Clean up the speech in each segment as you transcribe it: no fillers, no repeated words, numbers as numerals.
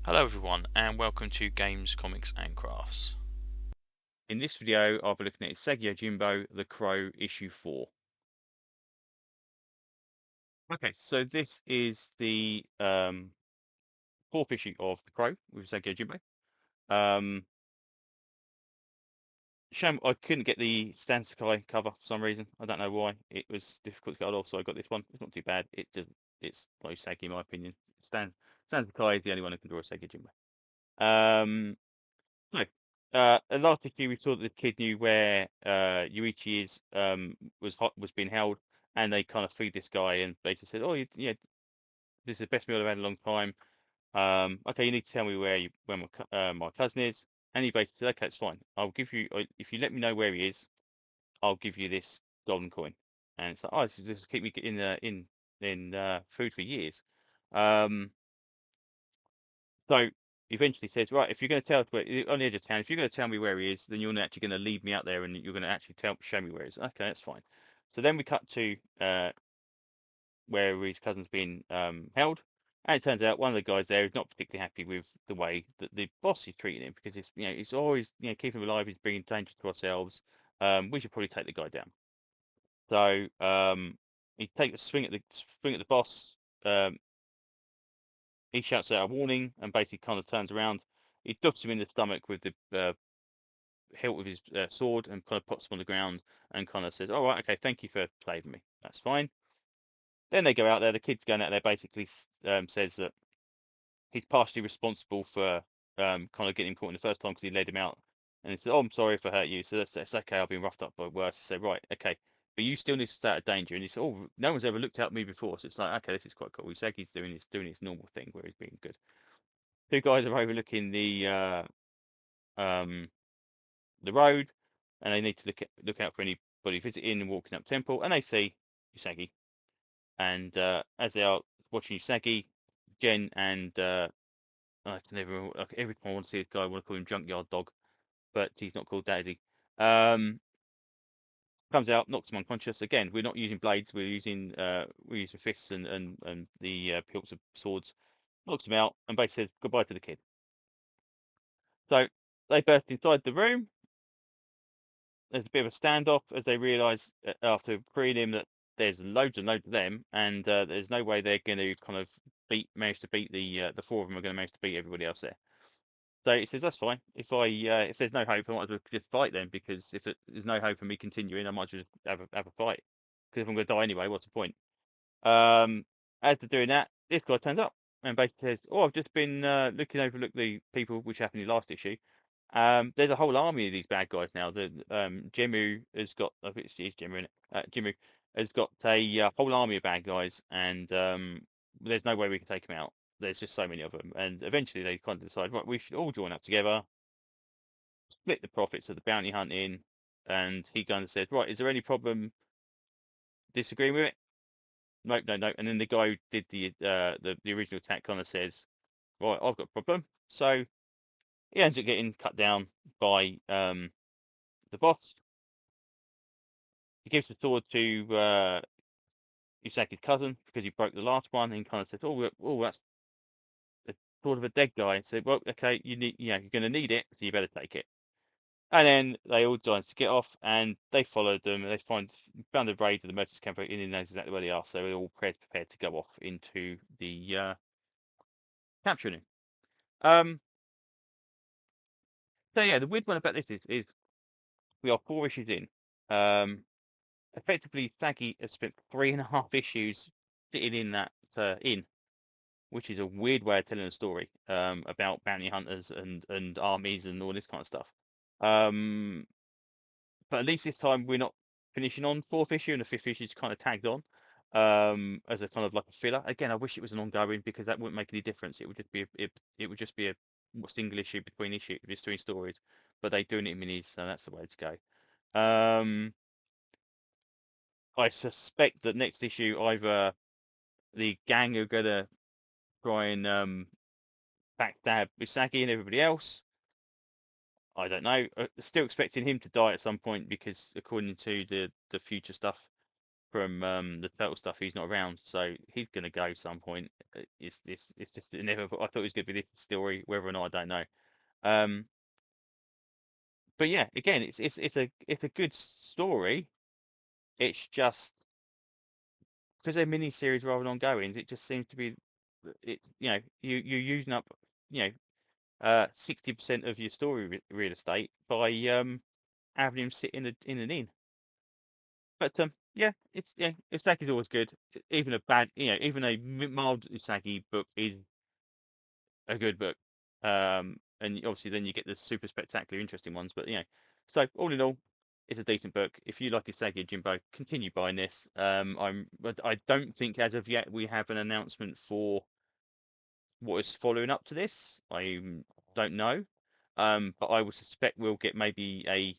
Hello everyone and welcome to Games, Comics and Crafts. In this video, I'll be looking at Usagi Yojimbo, The Crow, Issue 4. Okay, so this is the fourth issue of The Crow with Usagi Yojimbo. Shame I couldn't get the Stan Sakai cover for some reason. I don't know why. It was difficult to get hold of, so I got this one. It's not too bad. It's like Usagi in my opinion. Stan Sakai is the only one who can draw Usagi Yojimbo. No. Last issue we saw that the kid knew where Yuichi is was being held, and they kind of freed this guy and basically said, "Oh, yeah, this is the best meal I've had in a long time. Okay, you need to tell me where my cousin is." And he basically said, "Okay, it's fine. I'll give you if you let me know where he is, I'll give you this golden coin." And it's like, "Oh, this will keep me in food for years." Um, So eventually says, right, if you're going to tell us where on the edge of town, if you're going to tell me where he is, then you're actually going to lead me out there, and you're going to actually show me where he is. Okay, that's fine. So then we cut to where his cousin's been held, and it turns out one of the guys there is not particularly happy with the way that the boss is treating him because it's always keeping him alive. He's bringing danger to ourselves. We should probably take the guy down. So he takes a swing at the boss. Um, he shouts out a warning and basically kind of turns around. He ducks him in the stomach with the hilt with his sword and kind of puts him on the ground and kind of says, "All right, okay, thank you for saving me. That's fine." Then they go out there. The kid's going out there basically says that he's partially responsible for kind of getting him caught in the first time because he led him out. And he said, "Oh, I'm sorry if I hurt you. So that's okay. I've been roughed up by worse." He said, "Right, okay, but you still need to stay out of danger." And he said, "Oh, no one's ever looked at me before." So it's like, okay, this is quite cool. Usagi's doing his normal thing where he's being good. Two guys are overlooking um, the road, and they need to look out for anybody visiting and walking up temple, and they see Usagi. And as they are watching Usagi, Jen and I can never remember, like, every time I want to see a guy, I want to call him Junkyard Dog, but he's not called Daddy. Um, Comes out, knocks him unconscious. Again, we're not using blades, we're using fists and the hilts of swords. Knocks him out and basically says goodbye to the kid. So they burst inside the room. There's a bit of a standoff as they realise after freeing him that there's loads and loads of them, and there's no way they're going to kind of manage to beat the four of them are going to manage to beat everybody else there. So he says that's fine. If there's no hope, I might as well just fight then, because there's no hope of me continuing, I might as well just have a fight. Because if I'm going to die anyway, what's the point? Um, as they're doing that, this guy turns up and basically says, "Oh, I've just been overlook the people which happened in the last issue. There's a whole army of these bad guys now. The Jemu has got, I think it's Jemu, Jemu has got a whole army of bad guys, and there's no way we can take them out. There's just so many of them." And eventually they kind of decide, right, we should all join up together, split the profits of the bounty hunting. And he kind of says, right, is there any problem disagreeing with it? Nope, no, no. And then the guy who did the original attack kind of says, right, I've got a problem. So he ends up getting cut down by the boss. He gives the sword to Usagi's cousin because he broke the last one, and kind of says, "Oh, that's the sword of a dead guy." And said, "Well, okay, you're going to need it, so you better take it." And then they all decide to get off, and they followed them, and they found the raid of the merchants camp, and he knows exactly where they are, so they're all prepared to go off into the capturing him. Um, so yeah, the weird one about this is we are four issues in. Um, Effectively, Sagi has spent 3.5 issues sitting in that inn, which is a weird way of telling a story about bounty hunters and armies and all this kind of stuff. Um, but at least this time we're not finishing on fourth issue, and the fifth issue is kind of tagged on as a kind of like a filler. Again, I wish it was an ongoing, because that wouldn't make any difference. It would just be a single issue between stories. But they're doing it in minis, so that's the way to go. I suspect that next issue either the gang are gonna try and backstab Usagi and everybody else. I don't know. Still expecting him to die at some point, because according to the future stuff from the turtle stuff, he's not around, so he's gonna go some point. It's just inevitable. I thought it was gonna be this story, whether or not I don't know. Um, but yeah, again, it's a good story. It's just because they're mini series rather than ongoing. It just seems to be it. You're using up you know 60% of your story real estate by having him sit in an inn. But yeah, Usagi's always good. Even a bad, even a mild Usagi book is a good book. And obviously then you get the super spectacular, interesting ones. But so all in all, it's a decent book. If you like Usagi and Jimbo, continue buying this. But I don't think as of yet we have an announcement for what is following up to this. I don't know. But I would suspect we'll get maybe a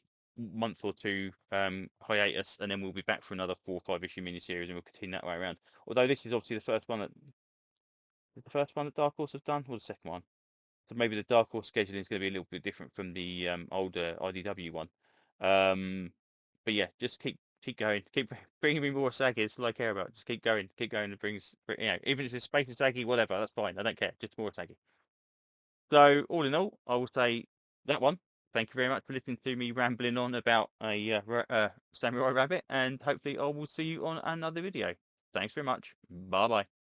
month or two hiatus, and then we'll be back for another 4 or 5 issue miniseries, and we'll continue that way around. Although this is obviously the first one that Dark Horse have done, or the second one. So maybe the Dark Horse scheduling is going to be a little bit different from the older IDW one. But yeah, just keep going, keep bringing me more Sagi. It's all I care about. Just keep going, and even if it's Space Sagi, whatever, that's fine. I don't care. Just more Sagi. So all in all, I will say that one. Thank you very much for listening to me rambling on about a samurai rabbit, and hopefully I will see you on another video. Thanks very much. Bye bye.